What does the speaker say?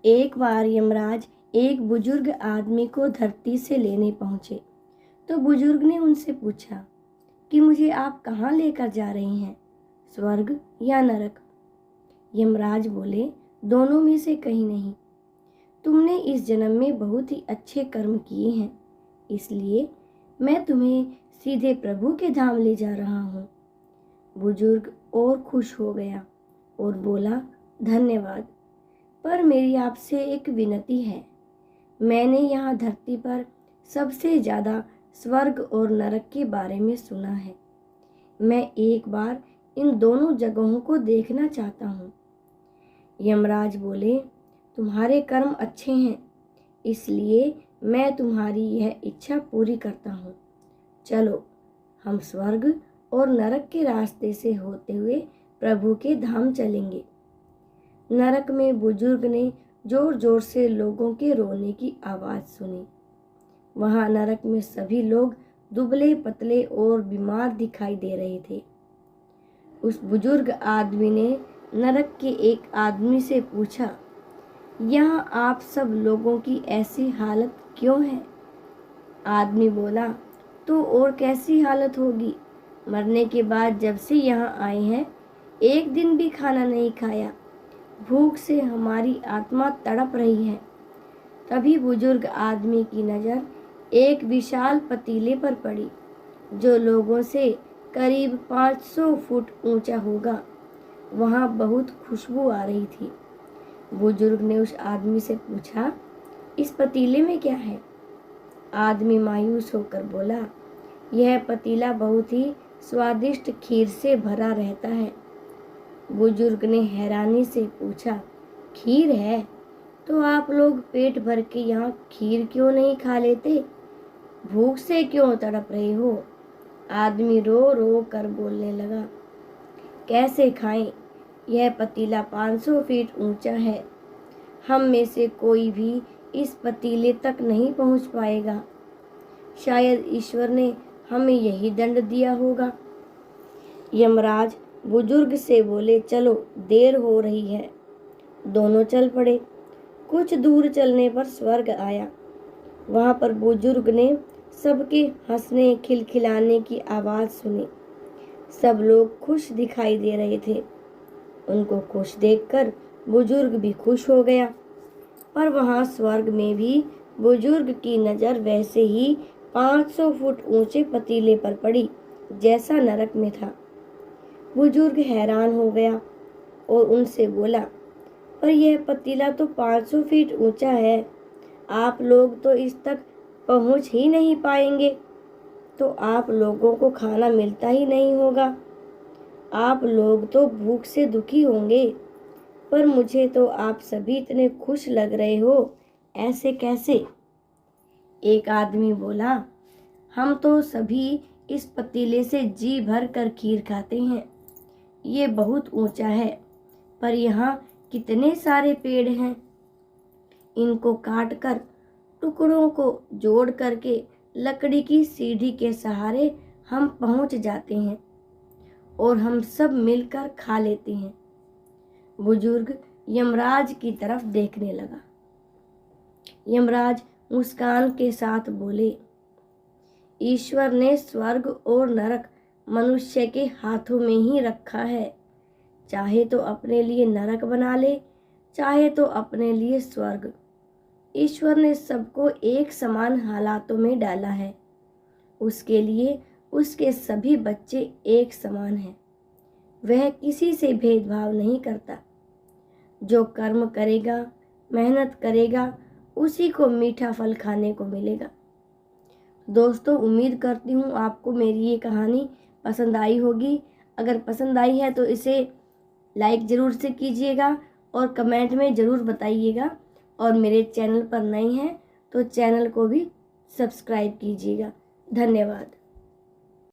एक बार यमराज एक बुजुर्ग आदमी को धरती से लेने पहुंचे तो बुजुर्ग ने उनसे पूछा कि मुझे आप कहाँ लेकर जा रहे हैं, स्वर्ग या नरक। यमराज बोले, दोनों में से कहीं नहीं। तुमने इस जन्म में बहुत ही अच्छे कर्म किए हैं, इसलिए मैं तुम्हें सीधे प्रभु के धाम ले जा रहा हूँ। बुजुर्ग और खुश हो गया और बोला, धन्यवाद, पर मेरी आपसे एक विनती है। मैंने यहाँ धरती पर सबसे ज़्यादा स्वर्ग और नरक के बारे में सुना है। मैं एक बार इन दोनों जगहों को देखना चाहता हूँ। यमराज बोले, तुम्हारे कर्म अच्छे हैं, इसलिए मैं तुम्हारी यह इच्छा पूरी करता हूँ। चलो, हम स्वर्ग और नरक के रास्ते से होते हुए प्रभु के धाम चलेंगे। नरक में बुजुर्ग ने जोर जोर से लोगों के रोने की आवाज़ सुनी। वहाँ नरक में सभी लोग दुबले पतले और बीमार दिखाई दे रहे थे। उस बुजुर्ग आदमी ने नरक के एक आदमी से पूछा, यहाँ आप सब लोगों की ऐसी हालत क्यों है? आदमी बोला, तो और कैसी हालत होगी, मरने के बाद जब से यहाँ आए हैं एक दिन भी खाना नहीं खाया, भूख से हमारी आत्मा तड़प रही है। तभी बुजुर्ग आदमी की नज़र एक विशाल पतीले पर पड़ी जो लोगों से करीब 500 फुट ऊंचा होगा। वहाँ बहुत खुशबू आ रही थी। बुजुर्ग ने उस आदमी से पूछा, इस पतीले में क्या है? आदमी मायूस होकर बोला, यह पतीला बहुत ही स्वादिष्ट खीर से भरा रहता है। बुजुर्ग ने हैरानी से पूछा, खीर है? तो आप लोग पेट भर के यहाँ खीर क्यों नहीं खा लेते? भूख से क्यों तड़प रहे हो? आदमी रो रो कर बोलने लगा, कैसे खाएं? यह पतीला 500 फीट ऊंचा है। हम में से कोई भी इस पतीले तक नहीं पहुंच पाएगा। शायद ईश्वर ने हमें यही दंड दिया होगा। यमराज बुजुर्ग से बोले, चलो, देर हो रही है। दोनों चल पड़े। कुछ दूर चलने पर स्वर्ग आया। वहाँ पर बुजुर्ग ने सबके हंसने खिलखिलाने की आवाज़ सुनी। सब लोग खुश दिखाई दे रहे थे। उनको खुश देखकर बुजुर्ग भी खुश हो गया। पर वहाँ स्वर्ग में भी बुजुर्ग की नज़र वैसे ही 500 फुट ऊंचे पतीले पर पड़ी जैसा नरक में था। बुजुर्ग हैरान हो गया और उनसे बोला, पर यह पतीला तो 500 फीट ऊंचा है, आप लोग तो इस तक पहुंच ही नहीं पाएंगे, तो आप लोगों को खाना मिलता ही नहीं होगा। आप लोग तो भूख से दुखी होंगे, पर मुझे तो आप सभी इतने खुश लग रहे हो, ऐसे कैसे? एक आदमी बोला, हम तो सभी इस पतीले से जी भर कर खीर खाते हैं। ये बहुत ऊंचा है, पर यहाँ कितने सारे पेड़ हैं। इनको काट कर टुकड़ों को जोड़ करके लकड़ी की सीढ़ी के सहारे हम पहुंच जाते हैं और हम सब मिलकर खा लेते हैं। बुजुर्ग यमराज की तरफ देखने लगा। यमराज मुस्कान के साथ बोले, ईश्वर ने स्वर्ग और नरक मनुष्य के हाथों में ही रखा है। चाहे तो अपने लिए नरक बना ले, चाहे तो अपने लिए स्वर्ग। ईश्वर ने सबको एक समान हालातों में डाला है। उसके लिए उसके सभी बच्चे एक समान हैं। वह किसी से भेदभाव नहीं करता। जो कर्म करेगा, मेहनत करेगा, उसी को मीठा फल खाने को मिलेगा। दोस्तों, उम्मीद करती हूँ आपको मेरी ये कहानी पसंद आई होगी। अगर पसंद आई है तो इसे लाइक ज़रूर से कीजिएगा और कमेंट में ज़रूर बताइएगा। और मेरे चैनल पर नए हैं तो चैनल को भी सब्सक्राइब कीजिएगा। धन्यवाद।